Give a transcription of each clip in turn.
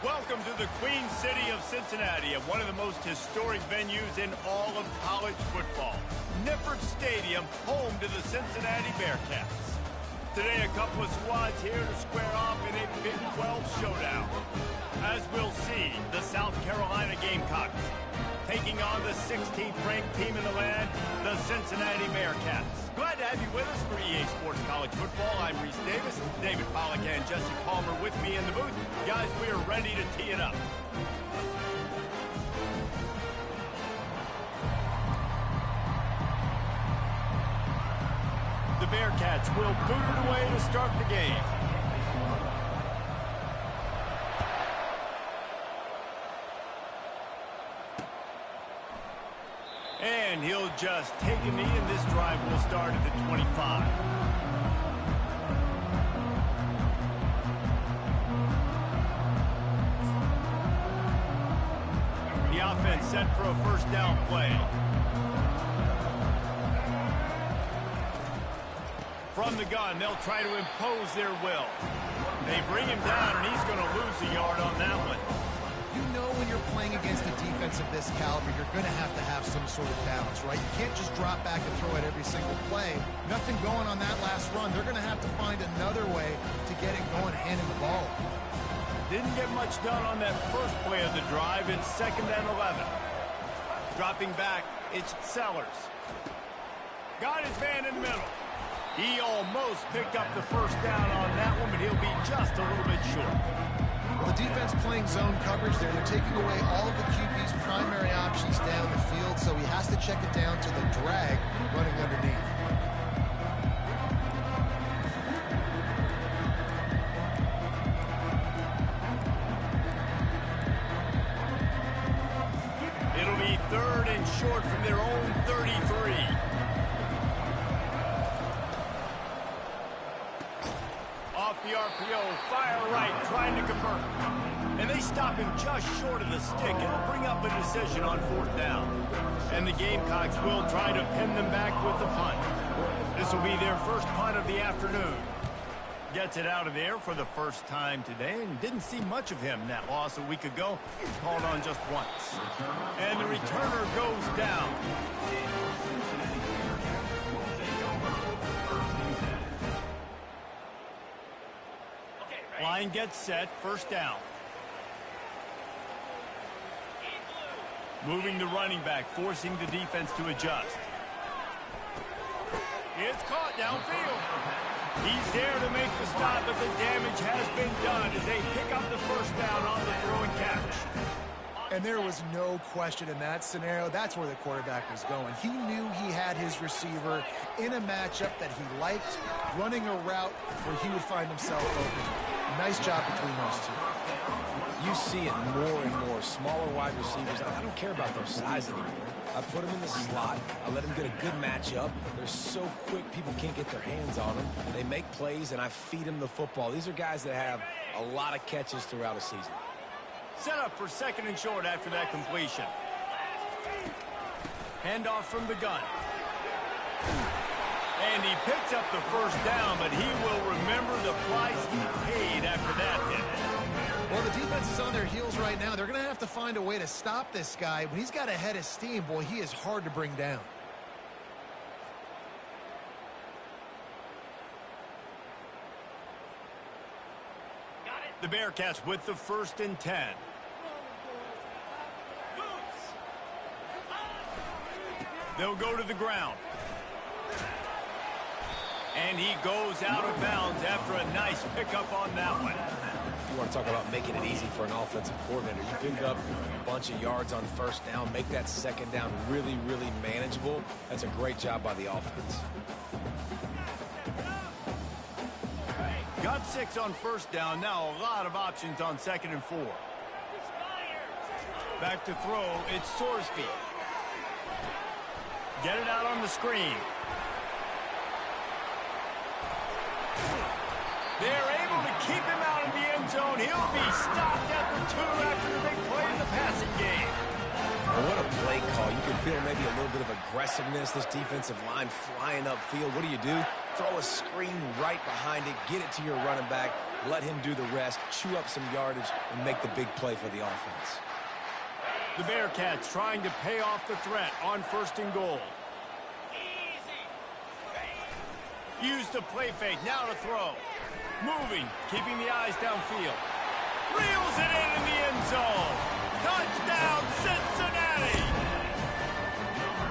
Welcome to the Queen City of Cincinnati, and one of the most historic venues in all of college football. Nippert Stadium, home to the Cincinnati Bearcats. Today, a couple of squads here to square off in a Big 12 showdown. As we'll see, the South Carolina Gamecocks taking on the 16th ranked team in the land, the Cincinnati Bearcats. Glad to have you with us for EA Sports College Football. I'm Reese Davis, David Pollack and Jesse Palmer with me in the booth. Guys, we are ready to tee it up. The Bearcats will boot it away to start the game. And he'll just take a knee, and this drive will start at the 25. The offense set for a first down play. From the gun, they'll try to impose their will. They bring him down, and he's going to lose a yard on that one. You know when you're playing against a defense of this caliber, you're going to have some sort of balance, right? You can't just drop back and throw it every single play. Nothing going on that last run. They're going to have to find another way to get it going, handing the ball. Didn't get much done on that first play of the drive. It's 2nd and 11. Dropping back, it's Sellers. Got his man in the middle. He almost picked up the first down on that one, but he'll be just a little bit short. Well, the defense playing zone coverage there. They're taking away all of the QB's primary options down the field, so he has to check it down to the drag running underneath. It'll be 3rd and short from their own 33. Off the RPO, fire right, trying to convert. And they stop him just short of the stick. It'll bring up a decision on 4th down. And the Gamecocks will try to pin them back with the punt. This will be their first punt of the afternoon. Gets it out of there for the first time today, and didn't see much of him. That loss a week ago, called on just once. And the returner goes down. Line gets set, 1st down. Moving the running back, forcing the defense to adjust. It's caught downfield. He's there to make the stop, but the damage has been done as they pick up the first down on the throw and catch. And there was no question in that scenario. That's where the quarterback was going. He knew he had his receiver in a matchup that he liked, running a route where he would find himself open. Nice job between those two. You see it more and more. Smaller wide receivers. I don't care about their size anymore. I put them in the slot. I let them get a good matchup. They're so quick, people can't get their hands on them. They make plays, and I feed them the football. These are guys that have a lot of catches throughout a season. Set up for 2nd and short after that completion. Handoff from the gun. And he picks up the first down, but he will remember the price he paid after that hit. Well, the defense is on their heels right now. They're going to have to find a way to stop this guy. When he's got a head of steam, boy, he is hard to bring down. The Bearcats with the 1st and 10. They'll go to the ground. And he goes out of bounds after a nice pickup on that one. You want to talk about making it easy for an offensive coordinator. You pick up a bunch of yards on 1st down, make that 2nd down really, really manageable. That's a great job by the offense. Got 6 on 1st down. Now a lot of options on 2nd and 4. Back to throw. It's Sorsby. Get it out on the screen. They're able to keep him out of the end zone. He'll be stopped at the 2 after the big play in the passing game. And what a play call. You can feel maybe a little bit of aggressiveness, this defensive line flying upfield. What do? Throw a screen right behind it, get it to your running back, let him do the rest, chew up some yardage, and make the big play for the offense. The Bearcats trying to pay off the threat on 1st and goal. Use the play fake, now to throw. Moving, keeping the eyes downfield. Reels it in the end zone. Touchdown, Cincinnati!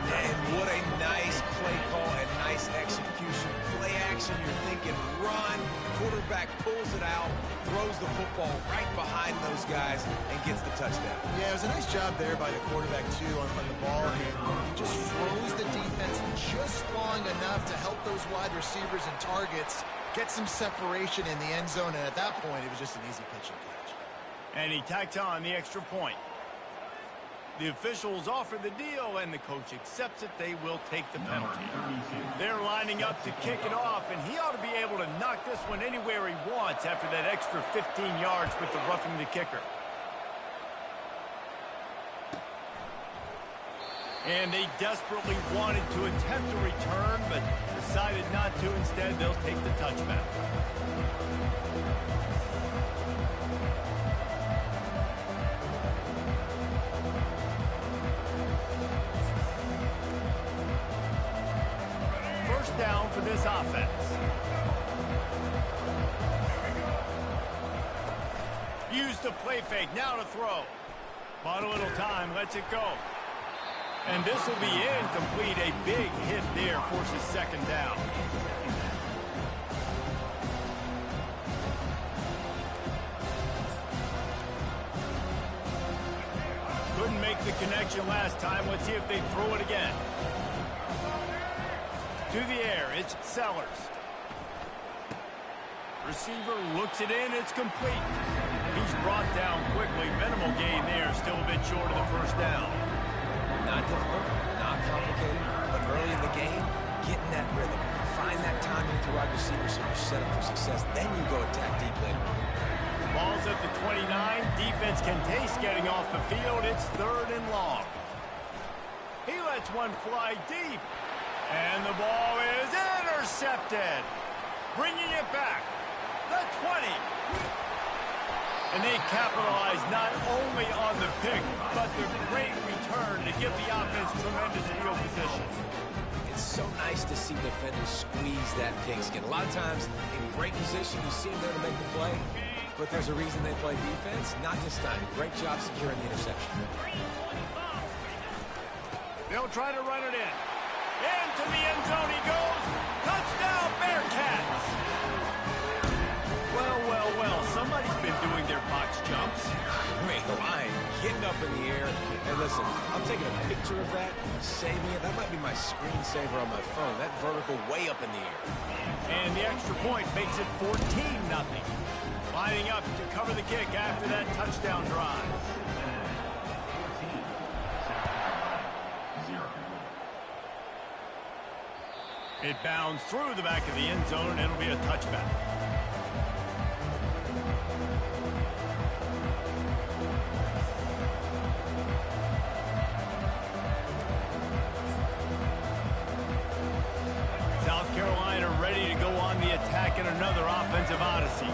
And what a nice play call and nice execution. Play action, you're thinking run. Quarterback pulls it out, throws the football right behind those guys, and gets the touchdown. Yeah, it was a nice job there by the quarterback, too, on the ball handling. He just froze the defense just long enough to help those wide receivers and targets get some separation in the end zone, and at that point, it was just an easy pitch and catch. And he tacks on the extra point. The officials offer the deal, and the coach accepts it. They will take the penalty. They're lining up to kick it off, and he ought to be able to knock this one anywhere he wants after that extra 15 yards with the roughing the kicker. And they desperately wanted to attempt a return, but decided not to. Instead, they'll take the touchback. First down for this offense. Use the play fake, now to throw. Bought a little time, lets it go. And this will be incomplete. A big hit there, forces 2nd down. Couldn't make the connection last time. Let's see if they throw it again. To the air, it's Sellers. Receiver looks it in, it's complete. He's brought down quickly. Minimal gain there, still a bit short of the 1st down. Not difficult, not complicated, but early in the game, getting that rhythm. Find that timing to wide receiver so you're set up for success. Then you go attack deep later. Ball's at the 29. Defense can taste getting off the field. It's 3rd and long. He lets one fly deep. And the ball is intercepted. Bringing it back. The 20. And they capitalize not only on the pick, but the great return to give the offense tremendous field position. It's so nice to see defenders squeeze that pigskin. A lot of times, in great position, you see them there to make the play, but there's a reason they play defense. Not this time. Great job securing the interception. They'll try to run it in. Into the end zone he goes. Touchdown, Bearcats! Well, somebody's been doing their box jumps. Great line, getting up in the air. And listen, I'm taking a picture of that, saving it. That might be my screensaver on my phone. That vertical way up in the air. And the extra point makes it 14-0. Lining up to cover the kick after that touchdown drive. It bounds through the back of the end zone, and it'll be a touchback. South Carolina ready to go on the attack in another offensive odyssey.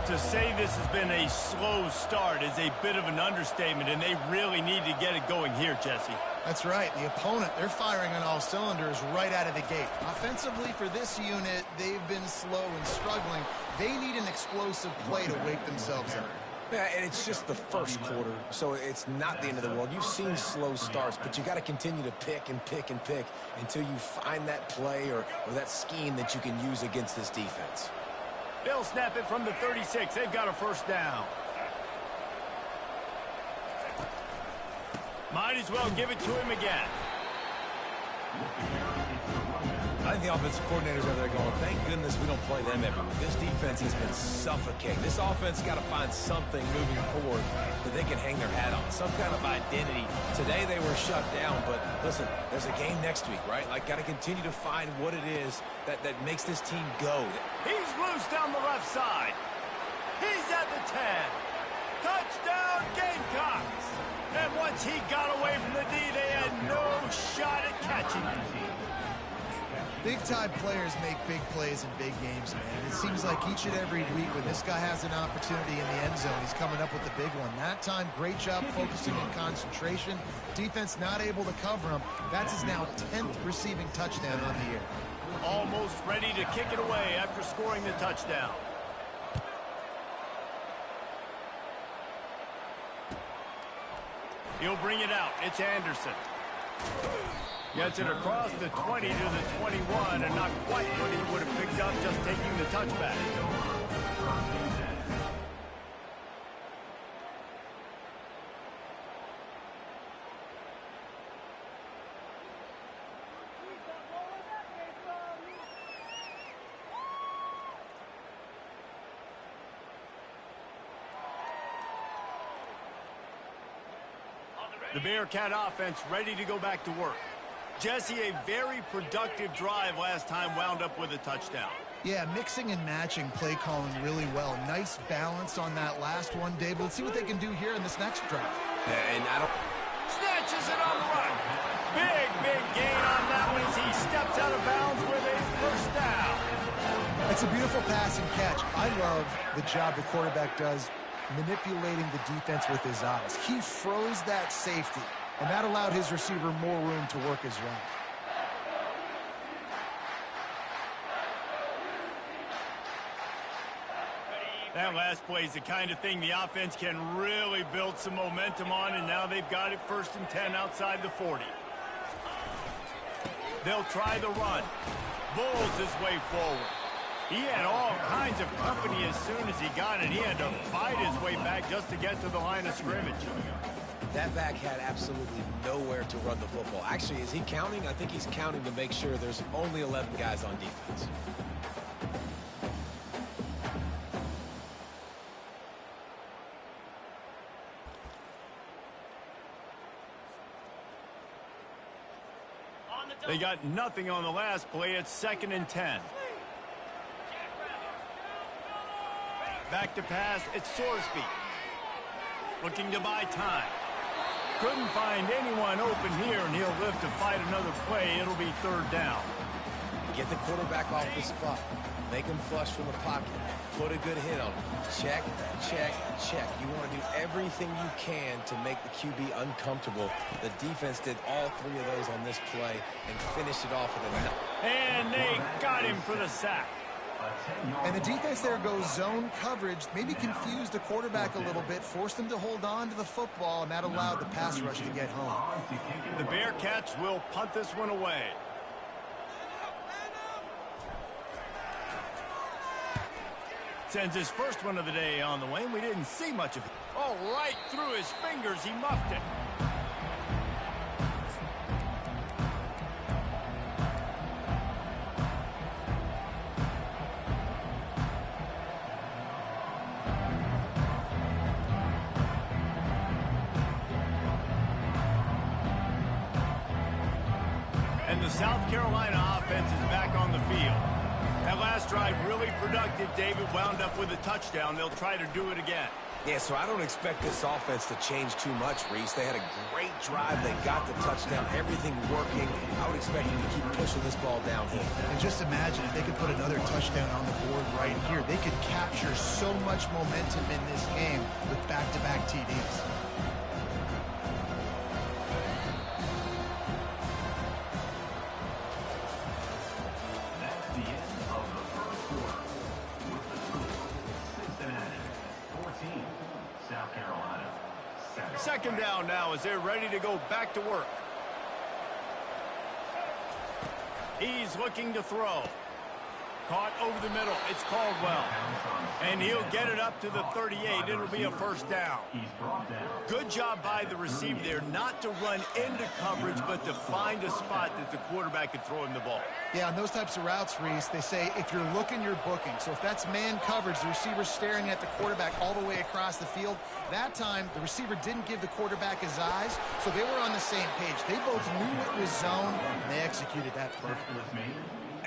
To say this has been a slow start is a bit of an understatement, and they really need to get it going here, Jesse. That's right. The opponent, they're firing on all cylinders right out of the gate. Offensively, for this unit, they've been slow and struggling. They need an explosive play to wake themselves up. Yeah, and it's just the first quarter, so it's not the end of the world. You've seen slow starts, but you got to continue to pick and pick and pick until you find that play or that scheme that you can use against this defense. They'll snap it from the 36. They've got a 1st down. Might as well give it to him again. I think the offensive coordinators over there going, thank goodness we don't play them every week. This defense has been suffocating. This offense got to find something moving forward that they can hang their hat on, some kind of identity. Today they were shut down, but listen, there's a game next week, right? Like, got to continue to find what it is that makes this team go. He's loose down the left side. He's at the 10. Touchdown, Gamecocks. And once he got away from the D, they had no shot at catching him. Big-time players make big plays in big games, man. It seems like each and every week when this guy has an opportunity in the end zone, he's coming up with the big one. That time, great job focusing on concentration. Defense not able to cover him. That's his now 10th receiving touchdown on the year. Almost ready to kick it away after scoring the touchdown. He'll bring it out. It's Anderson. Gets it across the 20 to the 21, and not quite what he would have picked up just taking the touchback. The Bearcat offense ready to go back to work. Jesse, a very productive drive last time wound up with a touchdown. Yeah, mixing and matching play calling really well. Nice balance on that last one, David. Let's see what they can do here in this next drive. And I don't... Snatches it on the run. Big gain on that one as he steps out of bounds with a first down. It's a beautiful pass and catch. I love the job the quarterback does manipulating the defense with his eyes. He froze that safety, and that allowed his receiver more room to work his route. That last play is the kind of thing the offense can really build some momentum on, and now they've got it 1st and 10 outside the 40. They'll try the run. Bulls his way forward. He had all kinds of company as soon as he got it. He had to fight his way back just to get to the line of scrimmage. That back had absolutely nowhere to run the football. Actually, is he counting? I think he's counting to make sure there's only 11 guys on defense. They got nothing on the last play. It's 2nd and 10. Back to pass. It's Sorsby. Looking to buy time. Couldn't find anyone open here, and he'll live to fight another play. It'll be 3rd down. Get the quarterback off the spot. Make him flush from the pocket. Put a good hit on him. Check, check, check. You want to do everything you can to make the QB uncomfortable. The defense did all 3 of those on this play and finished it off with a... And they got him for the sack. And the defense there goes zone coverage, maybe confused the quarterback a little bit, forced him to hold on to the football, and that allowed the pass rush to get home. The Bearcats will punt this one away. Sends his first one of the day on the way, and we didn't see much of it. Oh, right through his fingers, he muffed it. And the South Carolina offense is back on the field. That last drive really productive. David wound up with a touchdown. They'll try to do it again. Yeah, so I don't expect this offense to change too much, Reese. They had a great drive. They got the touchdown. Everything working. I would expect them to keep pushing this ball downhill. And just imagine if they could put another touchdown on the board right here. They could capture so much momentum in this game with back-to-back TDs. Second down now as they're ready to go back to work. He's looking to throw. Caught over the middle. It's Caldwell. And he'll get it up to the 38. It'll be a first down. Good job by the receiver there not to run into coverage, but to find a spot that the quarterback could throw him the ball. Yeah, on those types of routes, Reese, they say if you're looking, you're booking. So if that's man coverage, the receiver's staring at the quarterback all the way across the field. That time, the receiver didn't give the quarterback his eyes, so they were on the same page. They both knew it was zone, and they executed that perfectly.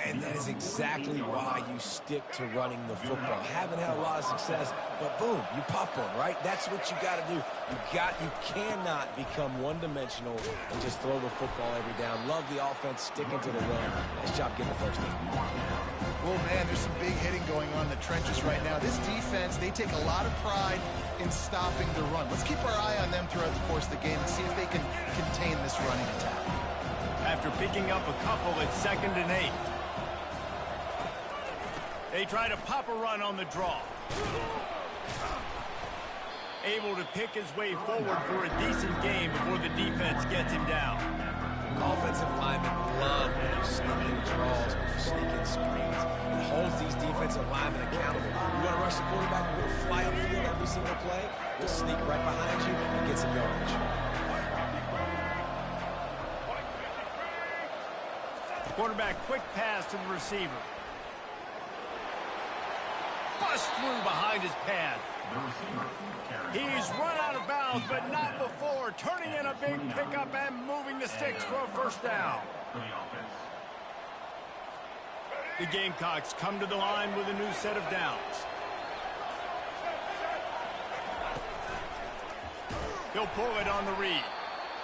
And that is exactly why you stick to running the football. Haven't had a lot of success, but boom, you pop one, right? That's what you got to do. You cannot become one-dimensional and just throw the football every down. Love the offense sticking to the run. Nice job getting the first down. Well, man, there's some big hitting going on in the trenches right now. This defense, they take a lot of pride in stopping the run. Let's keep our eye on them throughout the course of the game and see if they can contain this running attack. After picking up a couple, it's 2nd and 8. They try to pop a run on the draw. Able to pick his way forward for a decent game before the defense gets him down. Offensive linemen love when you sneak in draws, when you sneak in screens. It holds these defensive linemen accountable. You want to rush the quarterback, we're going to fly upfield every single play. We'll sneak right behind you and get some yardage. Quarterback quick pass to the receiver. Bust through behind his pad. He's run out of bounds, but not before. Turning in a big pickup and moving the sticks for a first down. The Gamecocks come to the line with a new set of downs. He'll pull it on the read.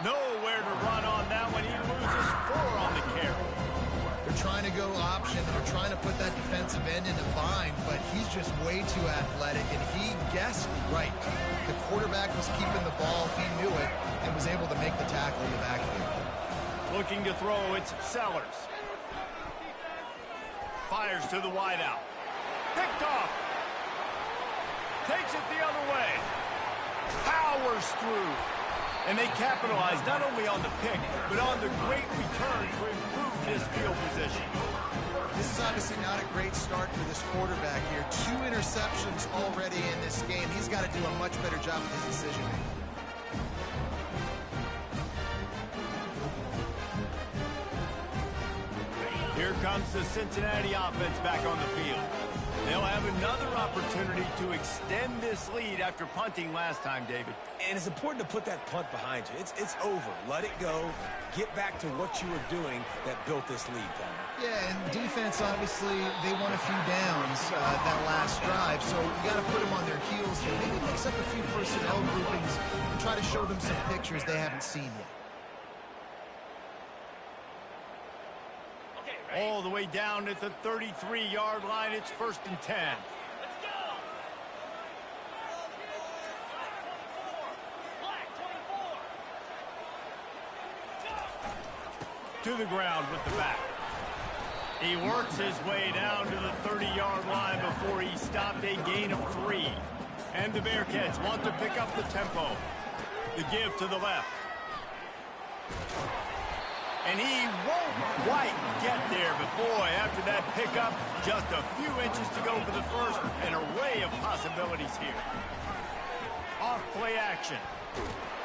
Nowhere to run on that one. He loses 4 on the carry. They're trying to go option. They're trying to put that defensive end in a bind, but he's just way too athletic, and he guessed right. The quarterback was keeping the ball. He knew it and was able to make the tackle in the backfield. Looking to throw, it's Sellers. Fires to the wideout. Picked off. Takes it the other way. Powers through. And they capitalize not only on the pick, but on the great return to improve his field position. This is obviously not a great start for this quarterback here. 2 interceptions already in this game. He's got to do a much better job with his decision-making. Here comes the Cincinnati offense back on the field. They'll have another opportunity to extend this lead after punting last time, David. And it's important to put that punt behind you. It's over. Let it go. Get back to what you were doing that built this lead, Palmer. Yeah, and defense, obviously, they won a few downs that last drive, so you got to put them on their heels here. Maybe mix up a few personnel groupings and try to show them some pictures they haven't seen yet. All the way down at the 33-yard line. It's 1st and 10. Let's go. Black 24. To the ground with the back. He works his way down to the 30-yard line before he stopped, a gain of 3. And the Bearcats want to pick up the tempo. The give to the left. And he won't quite get there, but boy, after that pickup, just a few inches to go for the first. An array of possibilities here. Off play action.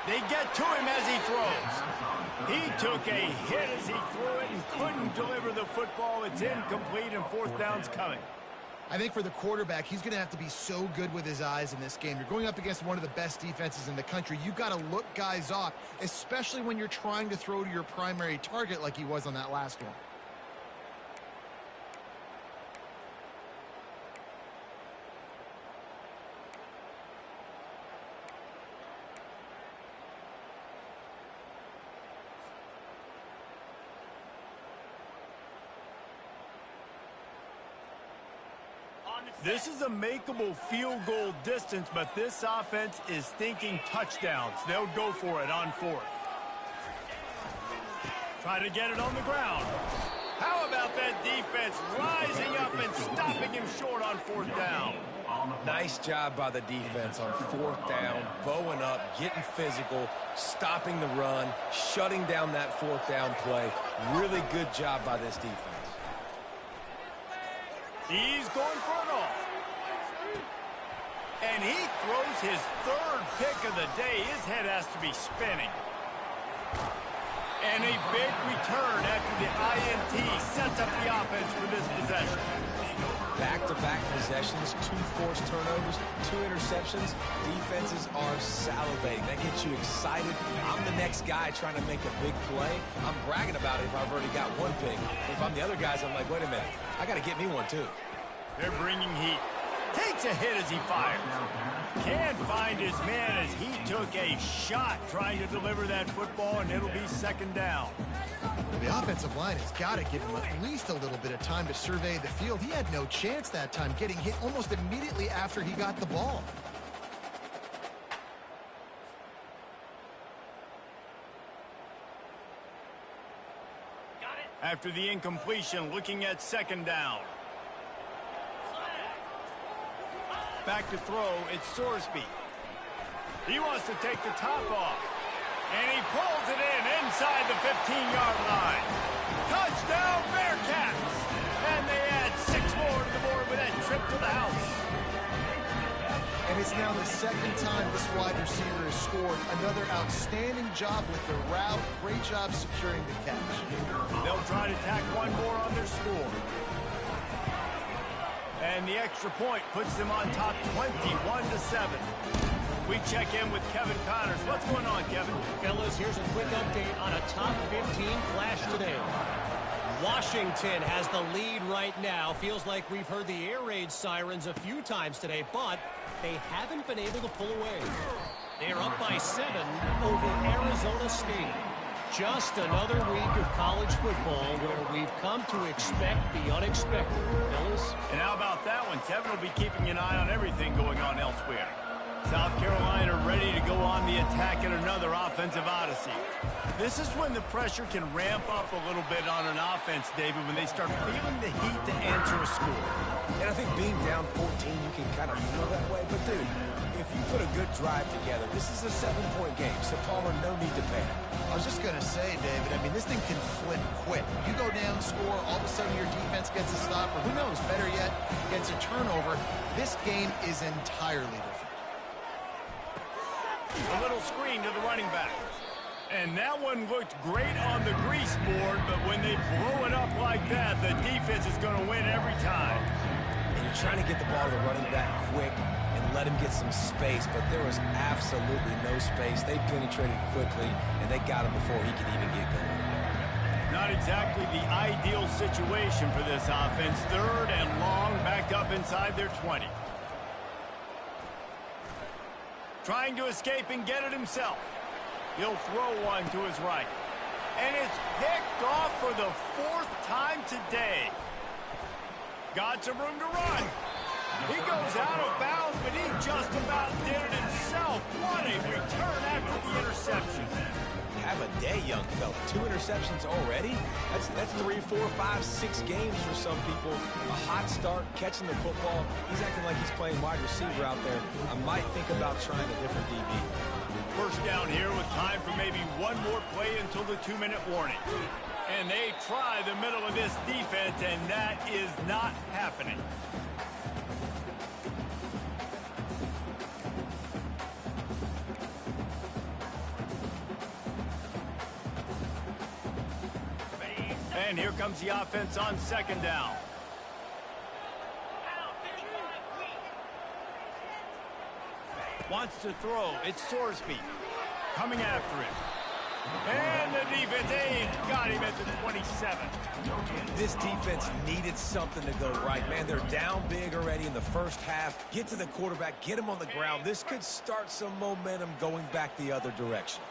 They get to him as he throws. He took a hit as he threw it and couldn't deliver the football. It's incomplete and 4th down's coming. I think for the quarterback, he's going to have to be so good with his eyes in this game. You're going up against one of the best defenses in the country. You've got to look guys off, especially when you're trying to throw to your primary target like he was on that last one. This is a makeable field goal distance, but this offense is thinking touchdowns. They'll go for it on 4th. Try to get it on the ground. How about that defense rising up and stopping him short on 4th down? Nice job by the defense on 4th down, bowing up, getting physical, stopping the run, shutting down that 4th down play. Really good job by this defense. He's going for it all. And he throws his 3rd pick of the day. His head has to be spinning. And a big return after the INT sets up the offense for this possession. Back-to-back possessions, 2 forced turnovers, 2 interceptions. Defenses are salivating. That gets you excited. I'm the next guy trying to make a big play. I'm bragging about it if I've already got one big. If I'm the other guys, I'm like, wait a minute. I got to get me one, too. They're bringing heat. Takes a hit as he fires. Can't find his man as he took a shot trying to deliver that football, and it'll be second down. The offensive line has got to give him at least a little bit of time to survey the field. He had no chance that time, getting hit almost immediately after he got the ball. After the incompletion, looking at second down. Back to throw, it's Sorsby. He wants to take the top off. And he pulls it in inside the 15-yard line. Touchdown, Bearcats! And they add 6 more to the board with that trip to the house. And it's now the second time this wide receiver has scored. Another outstanding job with the route. Great job securing the catch. They'll try to tack one more on their score. And the extra point puts them on top 21-7. We check in with Kevin Connors. What's going on, Kevin? Fellas, here's a quick update on a top 15 flash today. Washington has the lead right now. Feels like we've heard the air raid sirens a few times today, but they haven't been able to pull away. They're up by 7 over Arizona State. Just another week of college football where we've come to expect the unexpected, fellas. And how about that one? Kevin will be keeping an eye on everything going on elsewhere. South Carolina ready to go on the attack in another offensive odyssey. This is when the pressure can ramp up a little bit on an offense, David, when they start feeling the heat to answer a score. And I think being down 14, you can kind of feel that way. But, dude, if you put a good drive together, this is a 7-point game, so Palmer, no need to panic. I was just going to say, David, I mean, this thing can flip quick. You go down, score, all of a sudden your defense gets a stop, or who knows, better yet, gets a turnover. This game is entirely different. A little screen to the running back. And that one looked great on the grease board, but when they blow it up like that, the defense is going to win every time. And you're trying to get the ball to the running back quick and let him get some space, but there was absolutely no space. They penetrated quickly, and they got him before he could even get going. Not exactly the ideal situation for this offense. 3rd and long, back up inside their 20. Trying to escape and get it himself. He'll throw one to his right. And it's picked off for the 4th time today. Got some room to run. He goes out of bounds, but he just about did it himself. What a return after the interception. Have a day, young fella. 2 interceptions already? That's 3, 4, 5, 6 games for some people. A hot start, catching the football. He's acting like he's playing wide receiver out there. I might think about trying a different DB. First down here with time for maybe one more play until the 2-minute warning. And they try the middle of this defense, and that is not happening. And here comes the offense on second down. Wants to throw. It's Sorsby coming after him. And the defense got him at the 27. This defense needed something to go right, man. They're down big already in the first half. Get to the quarterback, get him on the ground. This could start some momentum going back the other direction.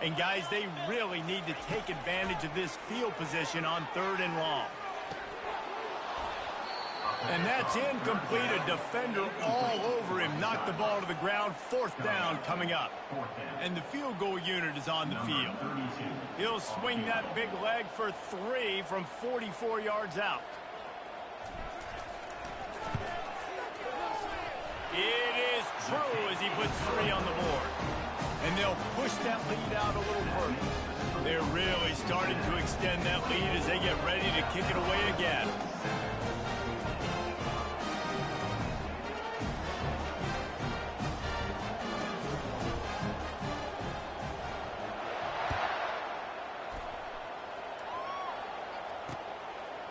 And, guys, they really need to take advantage of this field position on 3rd and long. And that's incomplete. A defender all over him. Knocked the ball to the ground. 4th down coming up. And the field goal unit is on the field. He'll swing that big leg for 3 from 44 yards out. It is true as he puts 3 on the board. And they'll push that lead out a little further. They're really starting to extend that lead as they get ready to kick it away again.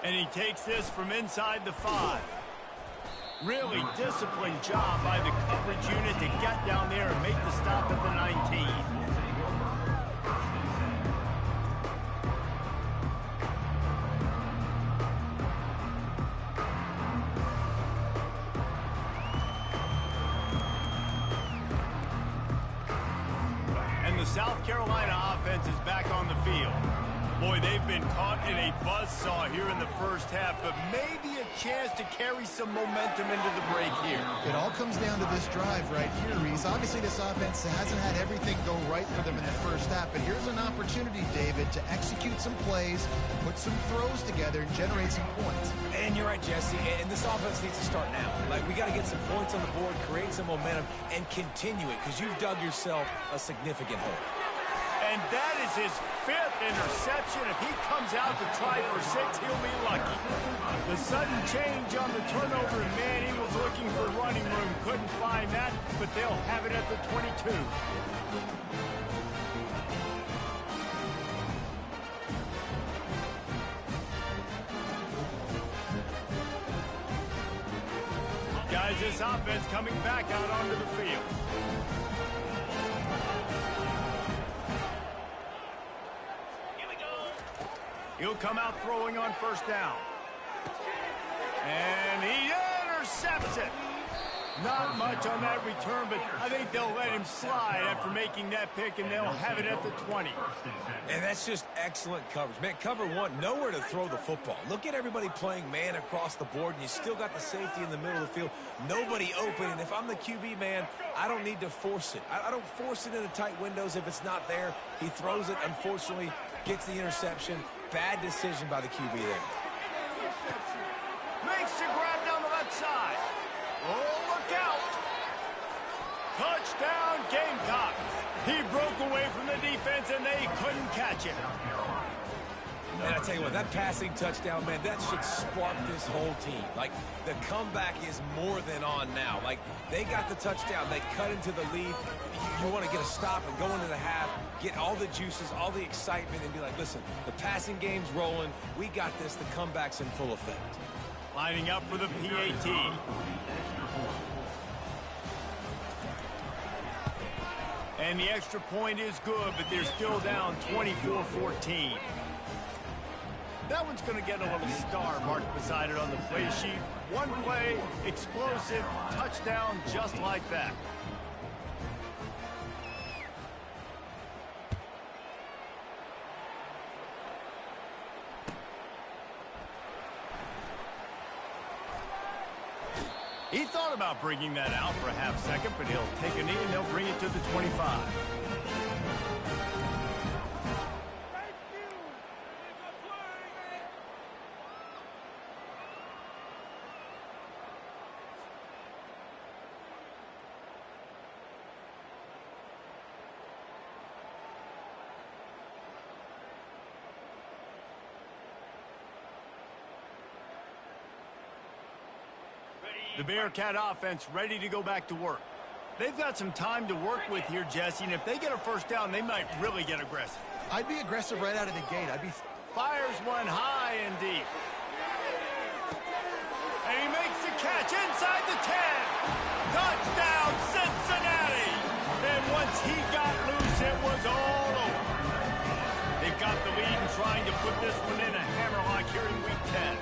And he takes this from inside the 5. Really disciplined job by the coverage unit to get down there and make the stop at the 19. And the South Carolina offense is back on the field. Boy, they've been caught in a buzzsaw here in the first half, but maybe a chance to carry some momentum into the break here. It all comes down to this drive right here, Reese. Obviously, this offense hasn't had everything go right for them in the first half, but here's an opportunity, David, to execute some plays, put some throws together, and generate some points. And you're right, Jesse, and this offense needs to start now. Like, we got to get some points on the board, create some momentum, and continue it, because you've dug yourself a significant hole. And that is his 5th interception. If he comes out to try for 6, he'll be lucky. The sudden change on the turnover, man, he was looking for running room. Couldn't find that, but they'll have it at the 22. Guys, this offense coming back out onto the field. He'll come out throwing on first down. And he intercepts it. Not much on that return, but I think they'll let him slide after making that pick, and they'll have it at the 20. And that's just excellent coverage. Man, cover one, nowhere to throw the football. Look at everybody playing man across the board, and you still got the safety in the middle of the field. Nobody open, and if I'm the QB, man, I don't need to force it. I don't force it into tight windows if it's not there. He throws it, unfortunately, gets the interception. Bad decision by the QB there. Makes the grab down the left side. Oh, look out. Touchdown, Gamecocks. He broke away from the defense, and they couldn't catch it. And I tell you what, that passing touchdown, man, that should spark this whole team. Like, the comeback is more than on now. Like, they got the touchdown. They cut into the lead. You want to get a stop and go into the half, get all the juices, all the excitement, and be like, listen, the passing game's rolling. We got this. The comeback's in full effect. Lining up for the PAT. And the extra point is good, but they're still down 24-14. That one's going to get a little star marked beside it on the play sheet. One play, explosive, touchdown, just like that. He thought about bringing that out for a half second, but he'll take a knee and they'll bring it to the 25. The Bearcat offense ready to go back to work. They've got some time to work with here, Jesse, and if they get a first down, they might really get aggressive. I'd be aggressive right out of the gate. Fires one high and deep. And he makes the catch inside the 10. Touchdown, Cincinnati! And once he got loose, it was all over. They've got the lead and trying to put this one in a hammerlock here in Week 10.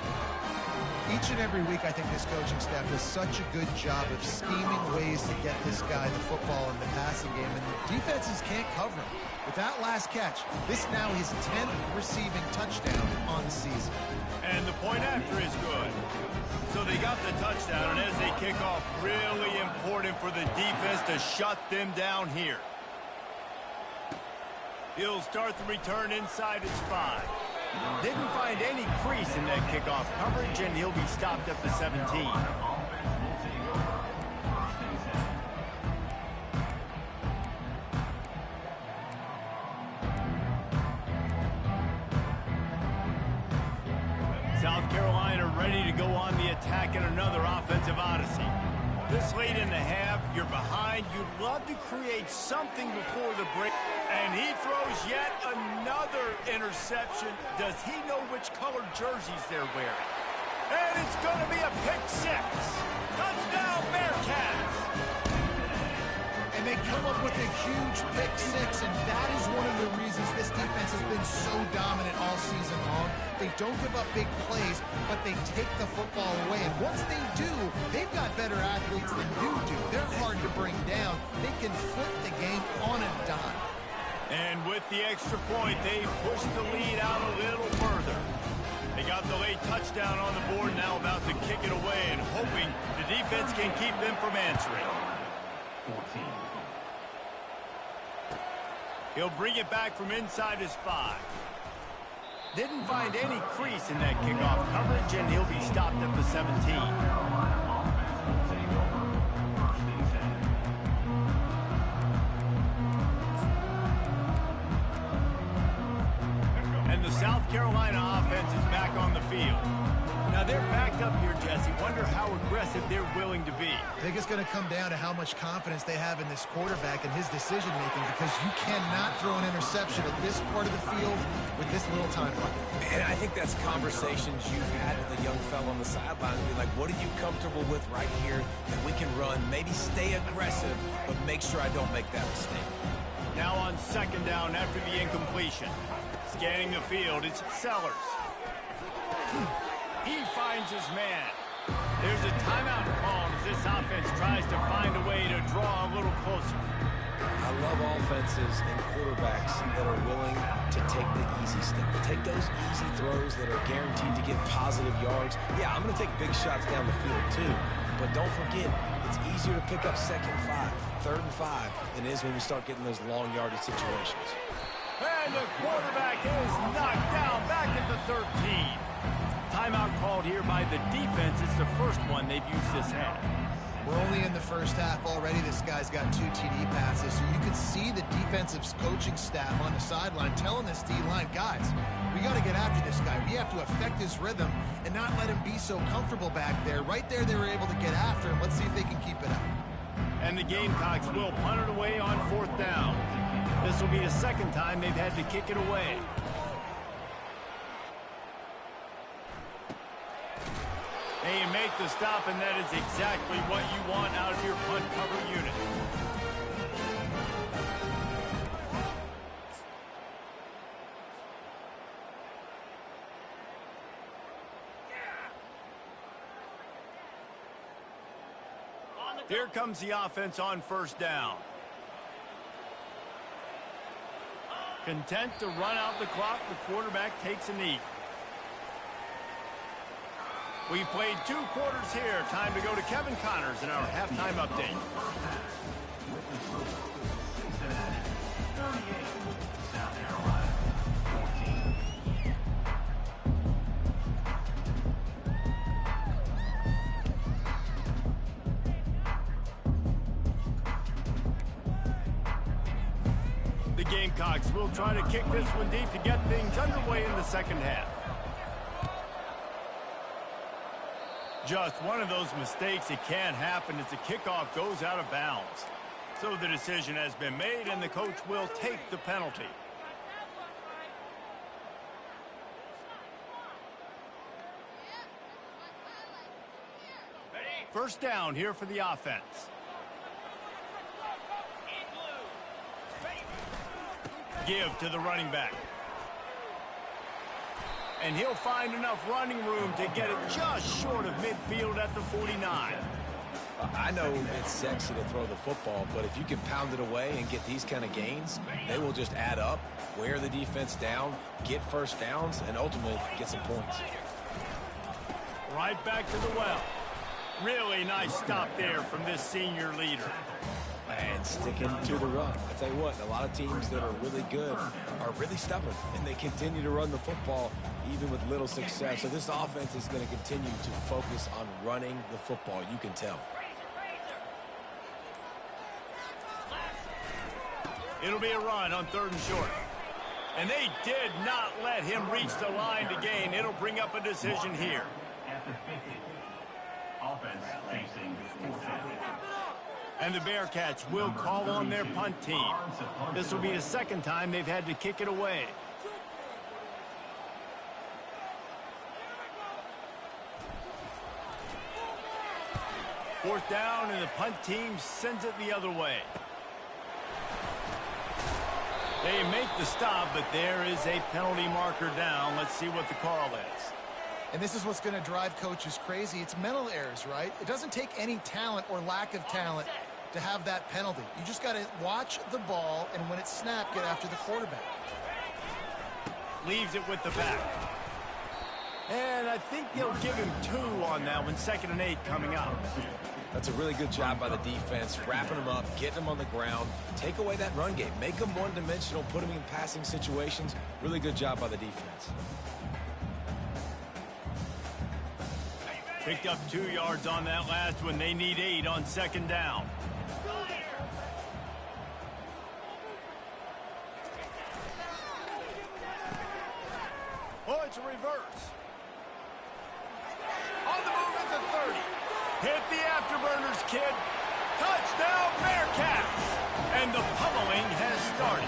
Each and every week, I think this coaching staff does such a good job of scheming ways to get this guy the football in the passing game, and the defenses can't cover him. With that last catch, this now his 10th receiving touchdown on the season. And the point after is good. So they got the touchdown, and as they kick off, really important for the defense to shut them down here. He'll start the return inside his 5. Didn't find any crease in that kickoff coverage, and he'll be stopped at the 17. South Carolina ready to go on the attack in another offensive odyssey. This late in the half, you're behind. You'd love to create something before the break. And he throws yet another interception. Does he know which colored jerseys they're wearing? And it's going to be a pick six. Touchdown, Bearcats. And they come up with a huge pick six, and that is one of the reasons this defense has been so dominant all season long. They don't give up big plays, but they take the football away. And once they do, they've got better athletes than you do. They're hard to bring down. They can flip the game on a dime. And with the extra point, they push the lead out a little further. They got the late touchdown on the board, now about to kick it away and hoping the defense can keep them from answering. 14. He'll bring it back from inside his 5. Didn't find any crease in that kickoff coverage, and he'll be stopped at the 17. And the South Carolina offense is back on the field. Now they're backed up here, Jesse. Wonder how aggressive they're willing to be. I think it's going to come down to how much confidence they have in this quarterback and his decision-making, because you cannot throw an interception at this part of the field with this little time left. And I think that's conversations you've had with a young fellow on the sideline. Be like, what are you comfortable with right here that we can run? Maybe stay aggressive, but make sure I don't make that mistake. Now on second down after the incompletion. Scanning the field, it's Sellers. He finds his man. There's a timeout called as this offense tries to find a way to draw a little closer. I love offenses and quarterbacks that are willing to take the easy step. Take those easy throws that are guaranteed to get positive yards. Yeah, I'm going to take big shots down the field too. But don't forget, it's easier to pick up second 5, third and 5 than it is when we start getting those long yardage situations. And the quarterback is knocked down back at the 13. Timeout called here by the defense. It's the first one they've used this half. We're only in the first half already. This guy's got 2 TD passes, so you can see the defensive coaching staff on the sideline telling this D-line, guys, we got to get after this guy. We have to affect his rhythm and not let him be so comfortable back there. Right there, they were able to get after him. Let's see if they can keep it up. And the Gamecocks will punt it away on 4th down. This will be the second time they've had to kick it away. They make the stop, and that is exactly what you want out of your punt cover unit. Here comes the offense on 1st down. Content to run out the clock, the quarterback takes a knee. We've played 2 quarters here. Time to go to Kevin Connors in our halftime update. Cincinnati, 38. South Carolina, 14. The Gamecocks will try to kick this one deep to get things underway in the second half. Just one of those mistakes that can happen as the kickoff goes out of bounds. So the decision has been made, and the coach will take the penalty. First down here for the offense. Give to the running back. And he'll find enough running room to get it just short of midfield at the 49. I know it's sexy to throw the football, but if you can pound it away and get these kind of gains, they will just add up, wear the defense down, get first downs, and ultimately get some points. Right back to the well. Really nice stop there from this senior leader. And sticking to the run. I tell you what, a lot of teams that are really good are really stubborn, and they continue to run the football even with little success. So this offense is going to continue to focus on running the football. You can tell. It'll be a run on 3rd and short. And they did not let him reach the line to gain. It'll bring up a decision here. At the 50. Offense facing 450. And the Bearcats will call on their punt team. This will be the second time they've had to kick it away. Fourth down, and the punt team sends it the other way. They make the stop, but there is a penalty marker down. Let's see what the call is. And this is what's going to drive coaches crazy. It's mental errors, right? It doesn't take any talent or lack of talent to have that penalty. You just got to watch the ball, and when it's snapped, get after the quarterback. Leaves it with the back. And I think they'll give him 2 on that one. 2nd and 8 coming up. That's a really good job by the defense, wrapping them up, getting them on the ground. Take away that run game. Make them one-dimensional, put them in passing situations. Really good job by the defense. Picked up 2 yards on that last one. They need 8 on 2nd down. Oh, it's a reverse. On the move at the 30. Hit the afterburners, kid. Touchdown, Bearcats. And the pummeling has started.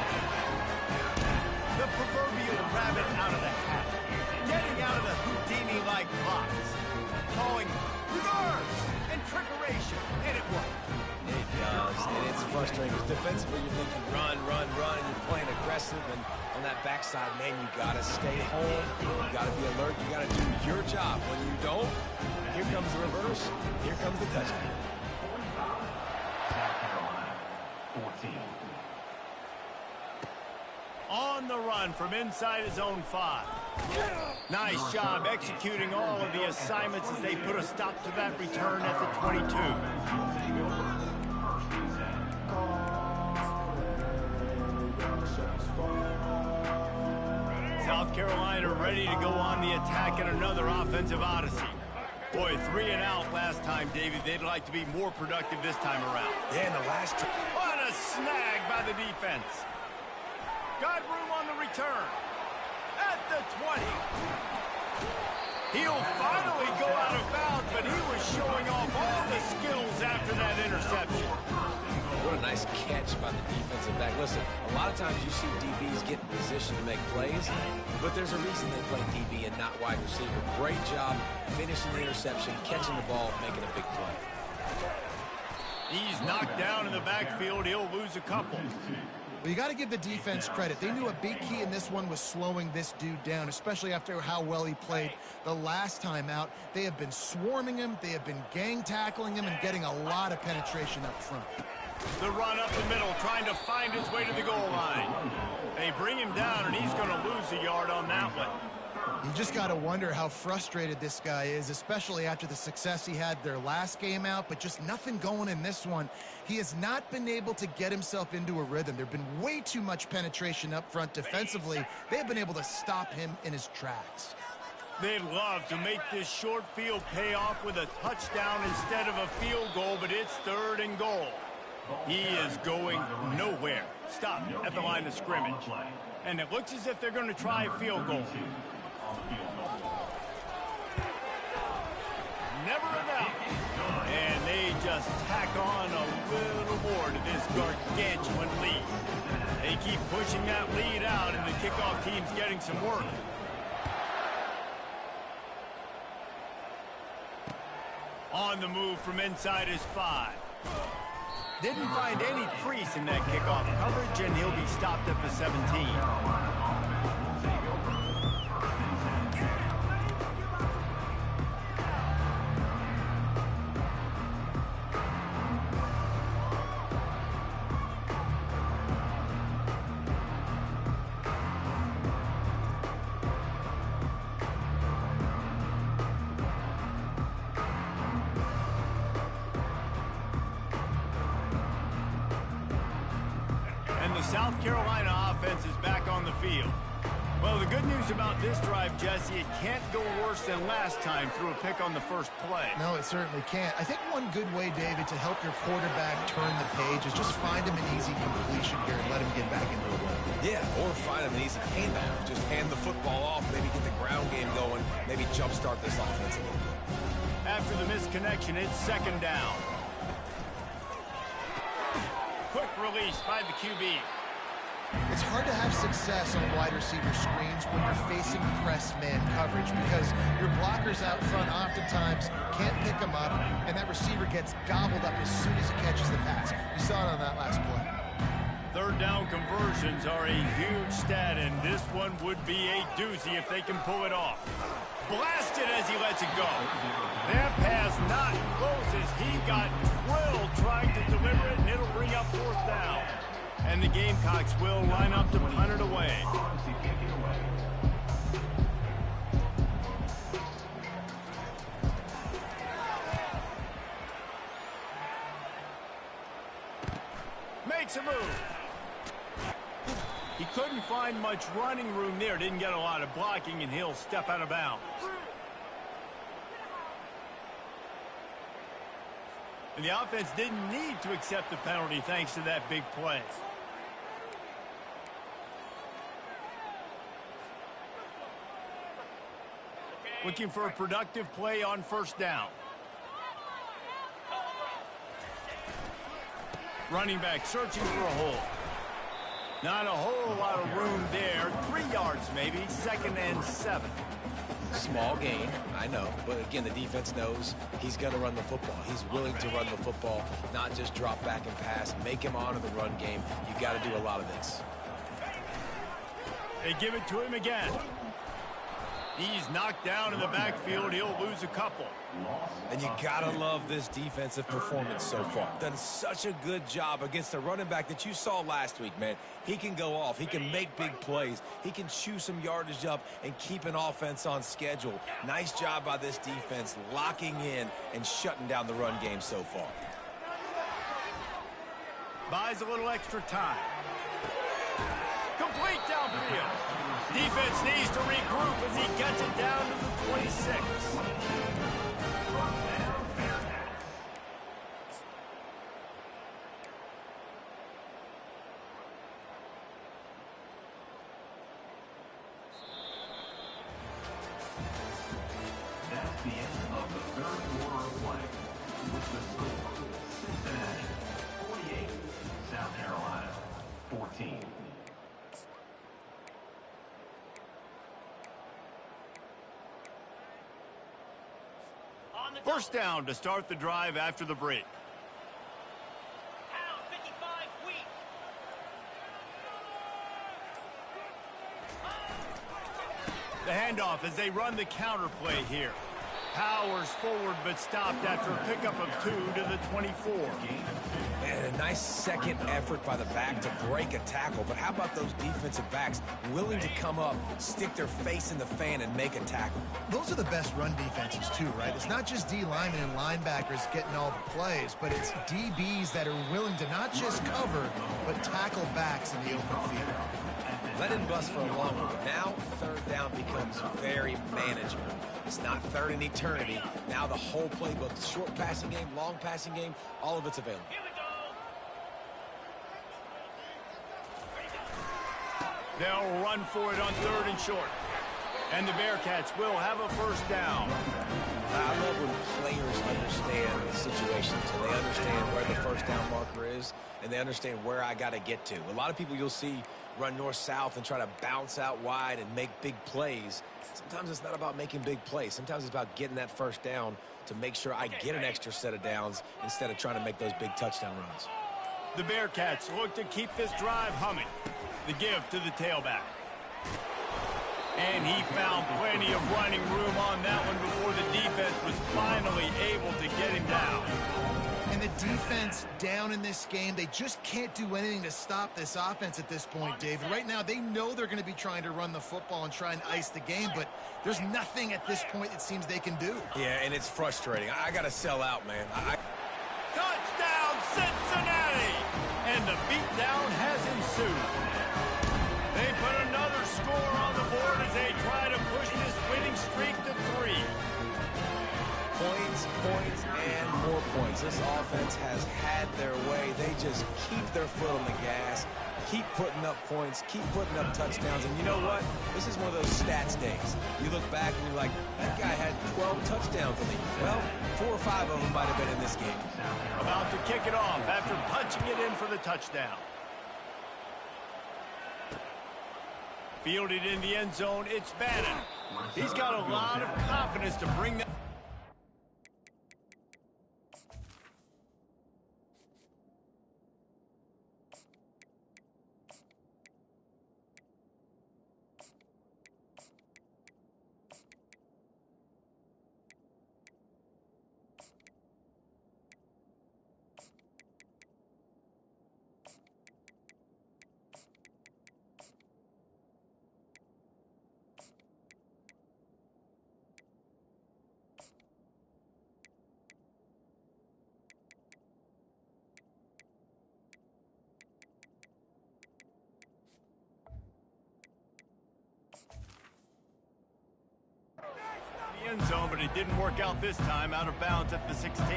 The proverbial rabbit out of the hat. Getting out of the Houdini-like box. Calling reverse and trickeration, and it worked. It does, and it's frustrating because defensively you're thinking run, run, run, and you're playing aggressive, and on that backside, man, you got to stay home, you got to be alert, you got to do your job. When you don't, here comes the reverse, here comes the touchdown. South Carolina, 14. On the run from inside his own 5. Nice job executing all of the assignments as they put a stop to that return at the 22. South Carolina ready to go on the attack in another offensive odyssey. Boy, 3 and out last time, David. They'd like to be more productive this time around. Yeah, and the last... What a snag by the defense. Got room on the return. At the 20. He'll finally go out of bounds, but he was showing off all the skills after that interception. What a nice catch by the defensive back. Listen, a lot of times you see DBs get in position to make plays, but there's a reason they play DB and not wide receiver. Great job finishing the interception, catching the ball, making a big play. He's knocked down in the backfield. He'll lose a couple. Well, you got to give the defense credit. They knew a big key in this one was slowing this dude down, especially after how well he played the last time out. They have been swarming him. They have been gang tackling him and getting a lot of penetration up front. The run up the middle, trying to find his way to the goal line. They bring him down, and he's going to lose a yard on that one. You just got to wonder how frustrated this guy is, especially after the success he had their last game out, but just nothing going in this one. He has not been able to get himself into a rhythm. There have been way too much penetration up front defensively. They've been able to stop him in his tracks. They'd love to make this short field pay off with a touchdown instead of a field goal, but it's 3rd and goal. He is going nowhere. Stop at the line of scrimmage. And it looks as if they're going to try a field goal. Never a doubt. And they just tack on a little more to this gargantuan lead. They keep pushing that lead out, and the kickoff team's getting some work. On the move from inside his 5. Didn't find any crease in that kickoff coverage, and he'll be stopped at the 17. South Carolina offense is back on the field. Well, the good news about this drive, Jesse, it can't go worse than last time through a pick on the first play. No, it certainly can't. I think one good way, David, to help your quarterback turn the page is just find him an easy completion here and let him get back into the run. Yeah, or find him an easy handoff. Just hand the football off, maybe get the ground game going, maybe jumpstart this offense a little bit. After the misconnection, it's 2nd down. Quick release by the QB. It's It's hard to have success on wide receiver screens when you're facing press man coverage because your blockers out front oftentimes can't pick them up, and that receiver gets gobbled up as soon as he catches the pass. You saw it on that last play. Third down conversions are a huge stat, and this one would be a doozy if they can pull it off. Blasted as he lets it go. That pass not close as he got drilled trying to deliver it, and it'll bring up fourth down. And the Gamecocks will line up to punt it away. Makes a move. He couldn't find much running room there. Didn't get a lot of blocking, and he'll step out of bounds. And the offense didn't need to accept the penalty thanks to that big play. Looking for a productive play on first down. Running back searching for a hole. Not a whole lot of room there. 3 yards maybe. 2nd and 7. Small gain, I know. But again, the defense knows he's going to run the football. He's willing to run the football, not just drop back and pass. Make him honor the run game. You got to do a lot of this. They give it to him again. He's knocked down in the backfield. He'll lose a couple. And you gotta love this defensive performance so far. Done such a good job against the running back that you saw last week, man. He can go off. He can make big plays. He can chew some yardage up and keep an offense on schedule. Nice job by this defense locking in and shutting down the run game so far. Buys a little extra time. Complete downfield. Defense needs to regroup as he gets it down to the 26. That's the end of the third quarter of play. With the score, Cincinnati 48, South Carolina 14. First down to start the drive after the break. The handoff as they run the counter play here. Powers forward but stopped after a pickup of 2 to the 24. Man, a nice second effort by the back to break a tackle. But how about those defensive backs willing to come up, stick their face in the fan, and make a tackle? Those are the best run defenses too, right? It's not just D linemen and linebackers getting all the plays, but it's DBs that are willing to not just cover, but tackle backs in the open field. Let him bust for a long one. Now, third down becomes very manageable. It's not third in eternity. Now the whole playbook, short passing game, long passing game, all of it's available. They'll run for it on 3rd and short. And the Bearcats will have a first down. I love when players understand the situations and they understand where the first down marker is and they understand where I got to get to. A lot of people you'll see run north-south and try to bounce out wide and make big plays. Sometimes it's not about making big plays. Sometimes it's about getting that first down to make sure I get an extra set of downs instead of trying to make those big touchdown runs. The Bearcats look to keep this drive humming. The give to the tailback. And he found plenty of running room on that one before the defense was finally able to get him down. And the defense down in this game, they just can't do anything to stop this offense at this point, David. Right now, they know they're going to be trying to run the football and try and ice the game, but there's nothing at this point it seems they can do. Yeah, and it's frustrating. I got to sell out, man. Touchdown, Cincinnati! And the beatdown has ensued. They put another score on the board as they try to push this winning streak to 3. Points, points, and more points. This offense has had their way. They just keep their foot on the gas, keep putting up points, keep putting up touchdowns. And you know what? This is one of those stats days. You look back and you're like, that guy had 12 touchdowns on the year. Well, 4 or 5 of them might have been in this game. About to kick it off after punching it in for the touchdown. Fielded in the end zone, it's Bannon. He's got a lot of confidence to bring that. End zone, but it didn't work out this time. Out of bounds at the 16.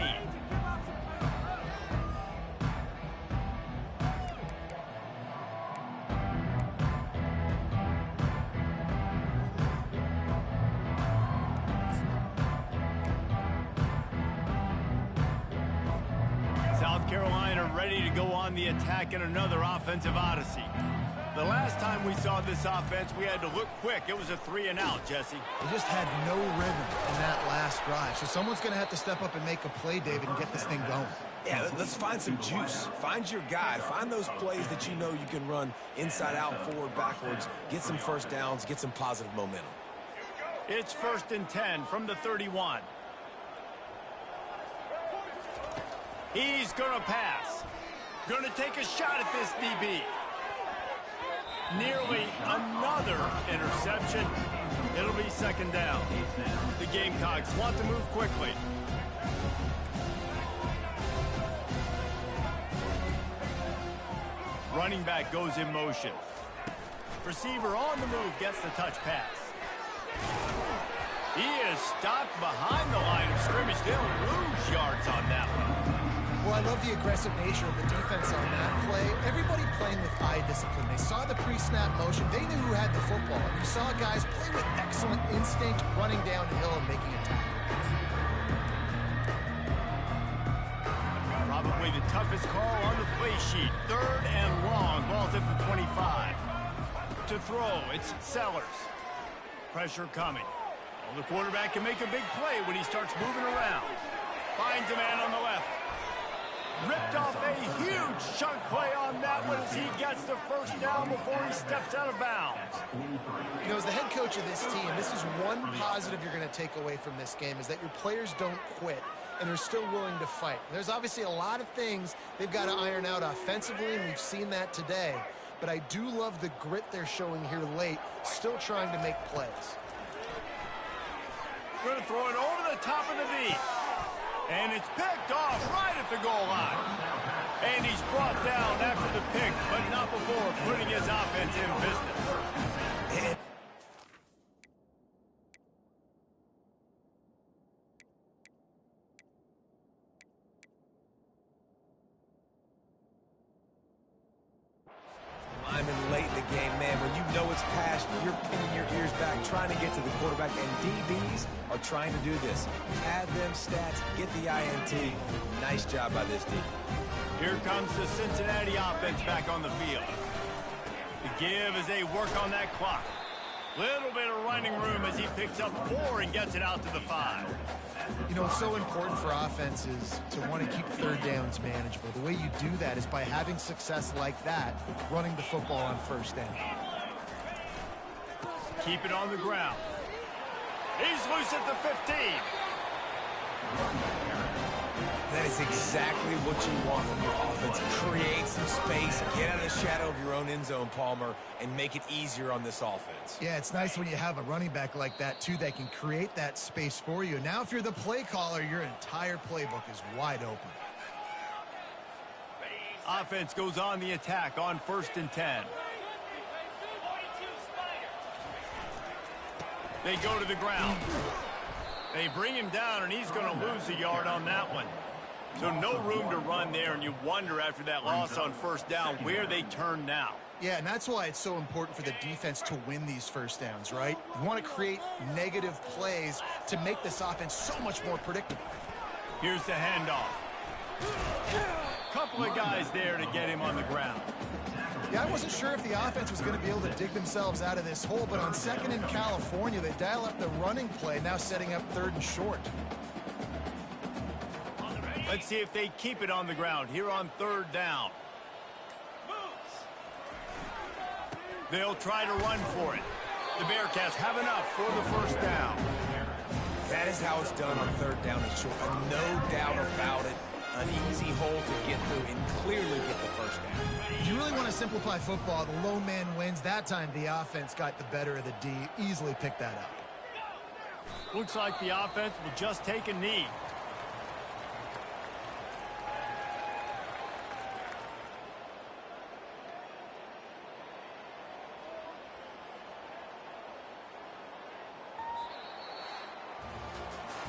South Carolina ready to go on the attack in another offensive odyssey. The last time we saw this offense, we had to look quick. It was a 3-and-out, Jesse. They just had no rhythm in that last drive. So someone's going to have to step up and make a play, David, and get this thing going. Yeah, let's find some juice. Find your guy. Find those plays that you know you can run inside out, forward, backwards. Get some first downs. Get some positive momentum. It's 1st and 10 from the 31. He's going to pass. Going to take a shot at this DB. Nearly another interception. It'll be 2nd down. The Gamecocks want to move quickly. Running back goes in motion. Receiver on the move gets the touch pass. He is stopped behind the line of scrimmage. They'll lose yards on that one. Well, I love the aggressive nature of the defense on that play. Everybody playing with eye discipline. They saw the pre-snap motion. They knew who had the football. And you saw guys play with excellent instinct, running downhill and making a tackle. Probably the toughest call on the play sheet. 3rd and long. Ball's at the 25. To throw, it's Sellers. Pressure coming. Well, the quarterback can make a big play when he starts moving around. Finds a man on the left. Ripped off a huge chunk play on that one as he gets the 1st down before he steps out of bounds. You know, as the head coach of this team, this is one positive you're going to take away from this game, is that your players don't quit and are still willing to fight. There's obviously a lot of things they've got to iron out offensively, and we've seen that today. But I do love the grit they're showing here late, still trying to make plays. We're going to throw it over the top of the D. And it's picked off right at the goal line. And he's brought down after the pick, but not before putting his offense in business. Lineman late in the game, man. When you know it's past, you're pinning your ears back, trying to get to the quarterback, and DBs are trying to do this. Add them stats, get the INT. Nice job by this team. Here comes the Cincinnati offense back on the field. The give as they work on that clock. Little bit of running room as he picks up 4 and gets it out to the 5. You know, it's so important for offenses to want to keep 3rd downs manageable. The way you do that is by having success like that, running the football on 1st down. Keep it on the ground. He's loose at the 15. That is exactly what you want from your offense. Create some space, get out of the shadow of your own end zone, Palmer, and make it easier on this offense. Yeah, it's nice when you have a running back like that, too, that can create that space for you. Now, if you're the play caller, your entire playbook is wide open. Offense goes on the attack on 1st and 10. They go to the ground. They bring him down, and he's going to lose a yard on that one. So no room to run there, and you wonder after that loss on 1st down where they turn now. Yeah, and that's why it's so important for the defense to win these 1st downs, right? You want to create negative plays to make this offense so much more predictable. Here's the handoff. Couple of guys there to get him on the ground. Yeah, I wasn't sure if the offense was going to be able to dig themselves out of this hole, but on 2nd in California, they dial up the running play, now setting up 3rd and short. Let's see if they keep it on the ground here on 3rd down. They'll try to run for it. The Bearcats have enough for the 1st down. That is how it's done on 3rd down and short. No doubt about it. An easy hole to get through and clearly get the 1st down. If you really want to simplify football, the low man wins. That time the offense got the better of the D. Easily picked that up. Looks like the offense will just take a knee.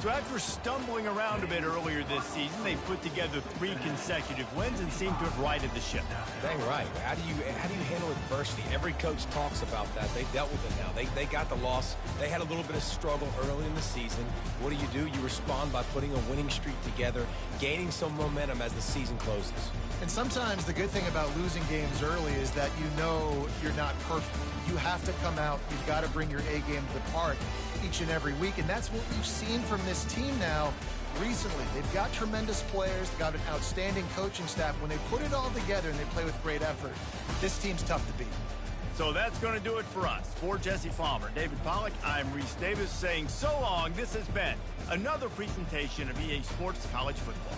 So after stumbling around a bit earlier this season, they put together 3 consecutive wins and seem to have righted the ship. Dang right. How do you handle adversity? Every coach talks about that. They dealt with it now. They got the loss. They had a little bit of struggle early in the season. What do? You respond by putting a winning streak together, gaining some momentum as the season closes. And sometimes the good thing about losing games early is that you know you're not perfect. You have to come out. You've got to bring your A game to the park each and every week, and that's what we've seen from this team now recently. They've got tremendous players, they've got an outstanding coaching staff. When they put it all together and they play with great effort, this team's tough to beat. So that's going to do it for us. For Jesse Palmer, David Pollack, I'm Reese Davis saying so long. This has been another presentation of EA Sports College Football.